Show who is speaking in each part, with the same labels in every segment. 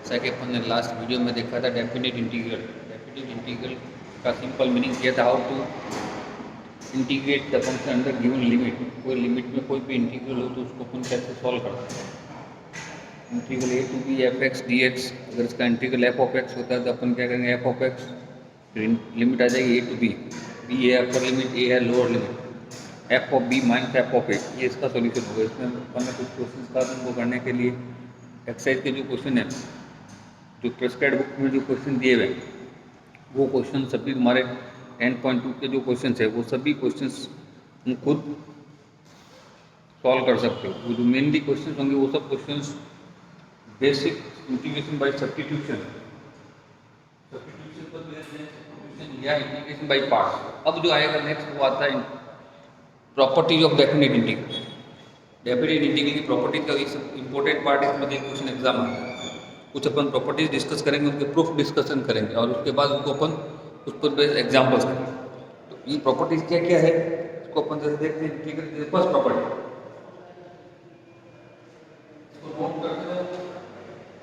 Speaker 1: जैसा कि अपन ने लास्ट वीडियो में देखा था डेफिनेट इंटीग्रल। डेफिनेट इंटीग्रल का सिंपल मीनिंग किया था how to integrate the function under given limit. कोई लिमिट में कोई भी इंटीग्रल हो तो उसको अपन कैसे सॉल्व करते हैं। Integral a to B f x D x, अगर इसका इंटीग्रल एफ ऑफ एक्स होता है तो अपन क्या करेंगे, एफ ऑफ एक्स लिमिट आ जाएगी ए टू बी, बी है अपर लिमिट, ए है lower limit, F of B minus F of A, ये इसका सॉल्यूशन होगा। इसमें अपन ने कुछ क्वेश्चन का उनको करने के लिए एक्सरसाइज के जो क्वेश्चन है, जो प्रेस्क्राइब्ड बुक में जो क्वेश्चन दिए हुए वो क्वेश्चन सभी हमारे 10.2 के जो क्वेश्चन है वो सभी क्वेश्चन तुम खुद सॉल्व कर सकते हो। वो जो मेनली क्वेश्चन होंगे वो सब question basic integration by substitution या इंटीग्रेशन बाय पार्ट्स। अब जो आएगा नेक्स्ट वो आता है properties of definite integral. Definite integral की प्रॉपर्टीज का एक इंपॉर्टेंट पार्ट है, इसमें एक क्वेश्चन एग्जाम आता है। कुछ अपन प्रॉपर्टीज डिस्कस करेंगे, उनके प्रूफ डिस्कशन करेंगे और उसके बाद उनको अपन उस पर बेस्ड एग्जाम्पल्स करेंगे। तो ये प्रॉपर्टीज क्या क्या है इसको अपन जैसे देखते हैं। इंटीग्रल फर्स्ट प्रॉपर्टी इसको नोट करते हो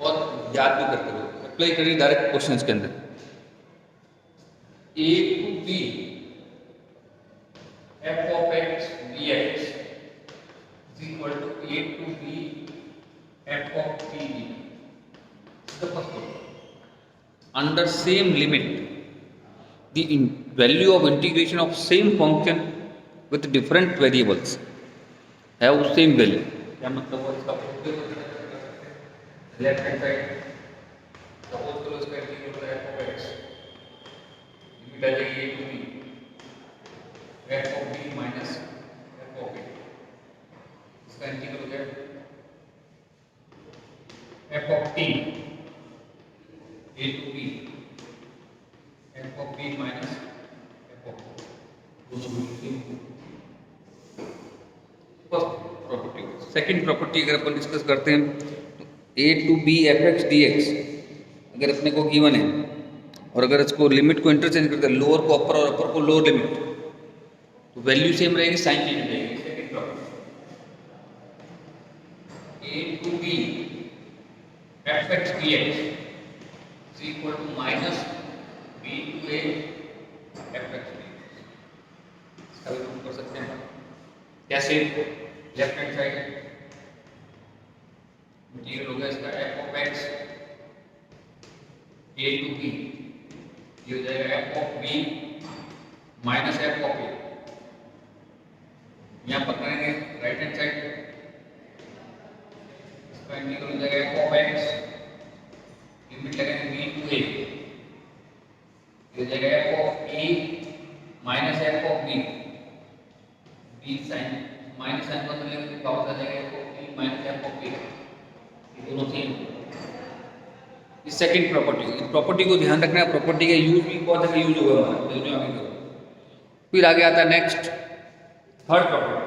Speaker 1: और याद भी करते हो, अप्लाई करिए डायरेक्ट क्वेश्चंस के अंदर। A to B F of X D x is equal to A to B F of P D. Under same limit, the value of integration of same function with different variables have same value। क्या मतलब है इसका? Left hand side suppose करो इसका integral है f of x, limit आ जाएगी a to b f of b minus f of a। इसका integral हो गया f of t a to b f of b minus f of दोनों first property. Second property अगर अपन discuss करते हैं तो a to b f x D x अगर अपने को गिवन है और अगर इसको लिमिट को इंटरचेंज करते हैं, लोअर को अपर और अपर को लोअर लिमिट, तो वैल्यू सेम रहेगी, साइन चेंज हो जाएगी। Second property a to b f x D x equal to minus b to a f x d. इसका भी प्रूफ कर सकते हैं कैसे? लेफ्ट हैंड साइड इंटीग्रल हो गया इसका F of X A to B, ये हो जाएगा F of B minus F of A. यहाँ पर करेंगे राइट हैंड साइड, इसका इंटीग्रल हो जाएगा एफ ऑफ एक्स, लिमिट लगाएंगे b टू a, ये जाएगा f of a minus f of b, b sign minus sign बदलने के बाद वापस आ जाएगा f of b minus f of a। ये दोनों सेम। इस सेकंड प्रॉपर्टी, इस प्रॉपर्टी को ध्यान रखना है। प्रॉपर्टी का यूज भी बहुत जगह यूज होगा हमारा। फिर आगे आता है next third property,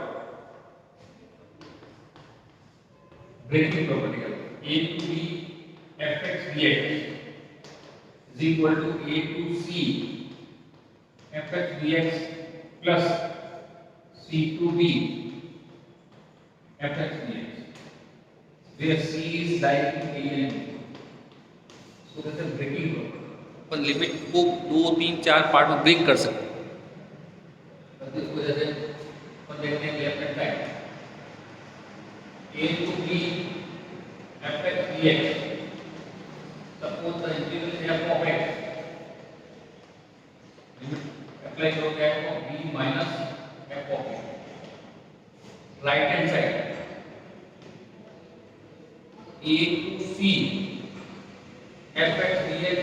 Speaker 1: breaking property का a to b f x D x is equal to A to c f x D x plus c to B f x D x, where c is like to a and b. So that is breaking property. अपन limit को 2, 3, 4 part में break कर सकते हैं। तो इसको जैसे अपन देखते हैं left hand side a to B f x D x, suppose the integral is f of x, limit apply करोगे f of b minus f of a। right hand side a to c f x dx,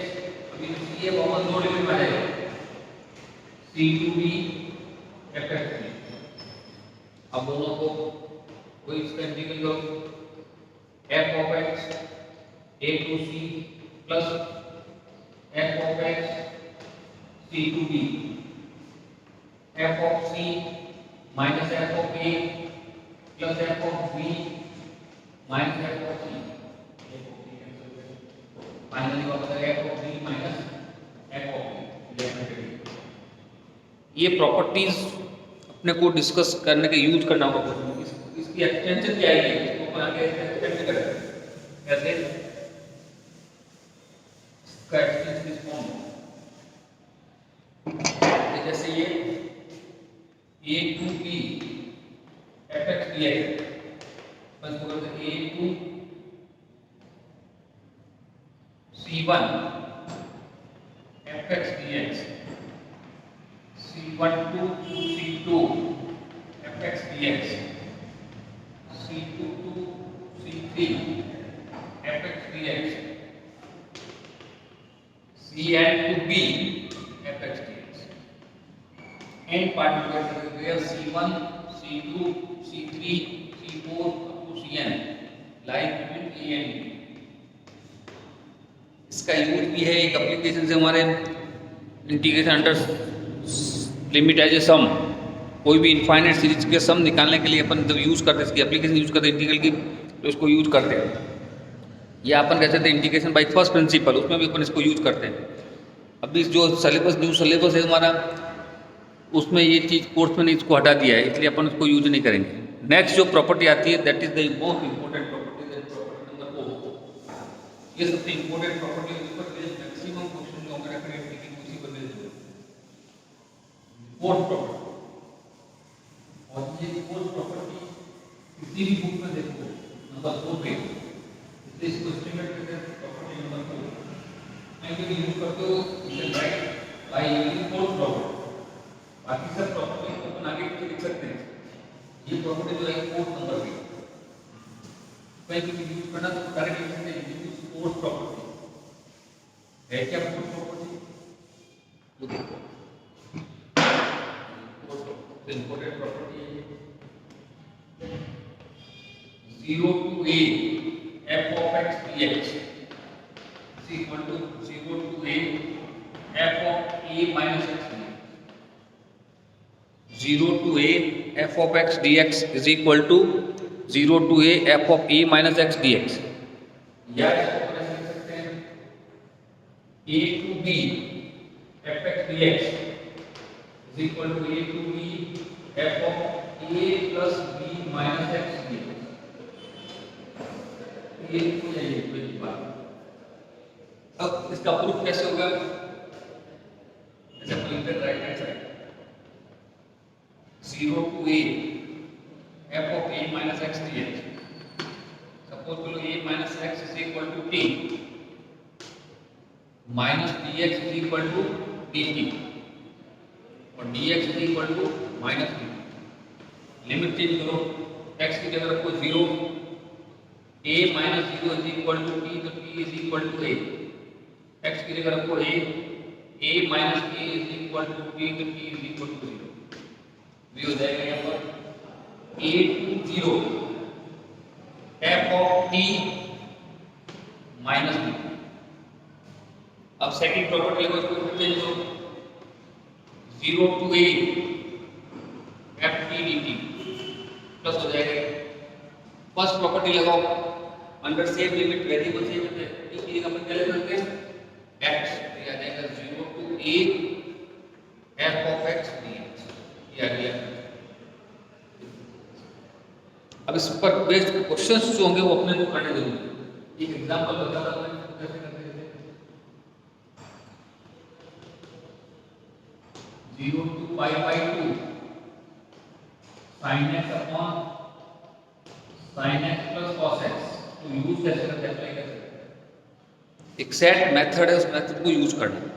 Speaker 1: अभी c है common, दो limit में आ जाएगा c to b f x dx। अब दोनों को कोई इसका इंटीग्रल करो f of x a to c plus f of x c to b f of c minus f of a plus f of b minus f of c। Finally वापस आ गया f of b minus f of b। ये properties अपने को discuss करने के use करना होगा। इसकी एक्सटेंशन क्या है, इसको आगे एक्सटेंड करें कैसे? इसका एक्सटेंशन इस फॉर्म में, जैसे ये a to b fx dx, बस वो करते a to c1 fx dx, c1 to c2 fx dx, c2 to c3 fx dx, cn to b fx dx. End particular where c1, c2, c3, c4 up to cn lies between a and b. इसका use भी है एक application से हमारे integration under limit as a sum, कोई भी infinite series के सम निकालने के लिए अपन जब यूज़ करते हैं इसकी एप्लीकेशन यूज़ करते हैं इंटीग्रल की, तो इसको यूज करते हैं। या अपन कहते थे इंटीग्रेशन बाय फर्स्ट प्रिंसिपल, उसमें भी अपन इसको यूज करते हैं। अभी जो सिलेबस न्यू सिलेबस है हमारा, उसमें ये चीज़ कोर्स में नहीं, इसको हटा दिया है, इसलिए अपन उसको यूज नहीं करेंगे। नेक्स्ट जो प्रॉपर्टी आती है that is the most important property, that property number 4। ये सबसे इंपॉर्टेंट प्रॉपर्टी है, उस पर मैक्सिमम क्वेश्चन जो हमारे अकेडमी की उसी पर बेस्ड है। फोर्थ प्रॉपर्टी, और ये फोर्थ प्रॉपर्टी किसी भी बुक में देखो नंबर 4 पे, इसलिए इसको एस्टीमेट करते हैं प्रॉपर्टी नंबर 4। मैं जो यूज करते हो इसे right by using fourth property. बाकी सब प्रॉपर्टी को अपन आगे पीछे लिख सकते हैं, ये प्रॉपर्टी जो है फोर्थ नंबर पे कहीं भी यूज करना तो डायरेक्ट लिख सकते हैं यूज फोर्थ प्रॉपर्टी। है क्या फोर्थ प्रॉपर्टी? वो देखो फोर्थ इंपॉर्टेंट प्रॉपर्टी है 0 to a f of x dx is equal to 0 to a f of a minus x dx। 0 to a f of x dx is equal to 0 to a f of a minus x dx। या इसको ऐसे लिख सकते हैं a to b f x dx is equal to a to b f of a plus b minus x dx। ये हो जाएगी पहली बात। अब इसका प्रूफ कैसे होगा? ऐसे लिखते right hand side 0 to a f of a minus x dx। Suppose बोलो a minus x is equal to t minus dx is equal to dt और dx is equal to minus dt। Limit change करो, x की जगह रखो 0, a minus 0 is equal to t, तो t is equal to a। x की जगह रखो a minus a is equal to t, तो t is equal to 0। भी हो जाएगा यहाँ पर a to 0 f of t minus b। अब सेकंड प्रॉपर्टी को इसको चेंज करो 0 to a f t dt plus हो जाएगा। फर्स्ट प्रॉपर्टी लगाओ, under same limit variable same है, t की जगह अपन क्या ले सकते हैं x, तो ये आ जाएगा 0 to a f of x dx। ये आ गया। अब इस पर बेस्ड क्वेश्चंस जो होंगे वो अपने को करने जरूरी है। एक एग्जांपल बता रहा हूं कैसे करते हैं। 0 to pi by 2 sin x upon sin x plus cos x तो यूज कैसे करते हैं, अप्लाई कैसे करते हैं? एक सेट मेथड है, उस मेथड को यूज करना है।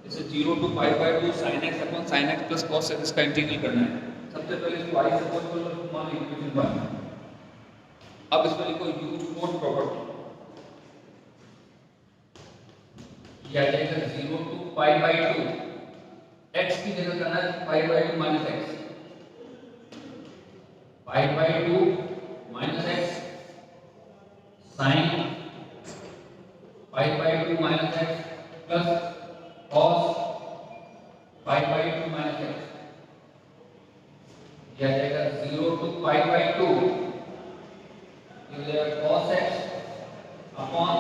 Speaker 1: जैसे 0 to pi by 2 sin x upon sin x plus cos x इसका इंटीग्रल करना है। सबसे पहले इसको i सपोज कर लो, मान लो इक्वेशन 1। अब इसमें लिखो यूज फोर्थ प्रॉपर्टी, ये आ जाएगा 0 to pi by 2 x की जगह करना है pi by 2 minus x, pi by 2 minus x sin pi by 2 minus x plus cos pi by 2 minus x। यह आ जाएगा 0 to pi by 2 cos x upon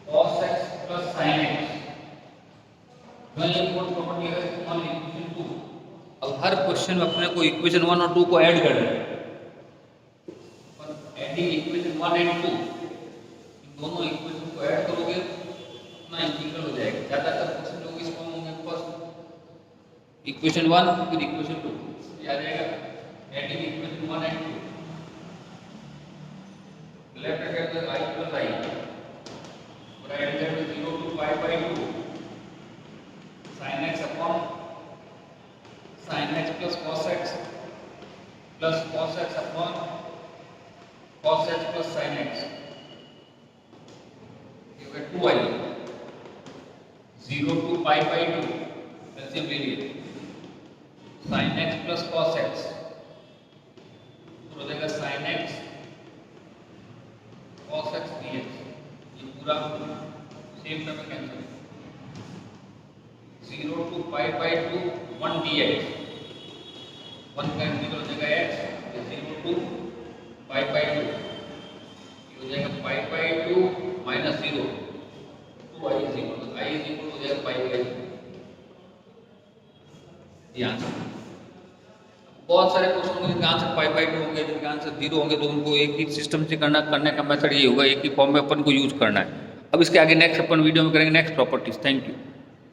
Speaker 1: cos x plus sin x। Property है equation 2। अब हर question में अपने को equation 1 और 2 को add करना है। एडिंग इक्वेशन 1 एंड 2, इन दोनों इक्वेशन को ऐड करोगे ज़्यादातर क्वेश्चन लोग इस फॉर्म होंगे। फर्स्ट इक्वेशन 1 फिर इक्वेशन 2 याद रहेगा, adding equation 1 and 2, left hand side I plus I, right hand side 0 to pi by 2 sin x upon sin x plus cos x upon cos x plus sin x, ये 2i 0 to pi by 2 LCM ले लिए, sin x plus cos x तो हो जाएगा sin x cos x dx, ये पूरा same term में cancel, 0 to pi by 2 1 dx, 1 cancel हो जाएगा x, ये 0 to pi by 2 ये हो जाएगा pi by 2 minus 0 2 i is equal to हो जाएगा pi by 2, ये आंसर। बहुत सारे क्वेश्चन होंगे जिनके आंसर पाई बाई 2 होंगे, जिनके आंसर 0 होंगे, तो उनको एक ही सिस्टम से करने का मेथड ये होगा, एक ही फॉर्म में अपन को यूज करना है। अब इसके आगे नेक्स्ट अपन वीडियो में करेंगे नेक्स्ट प्रॉपर्टीज। Thank you.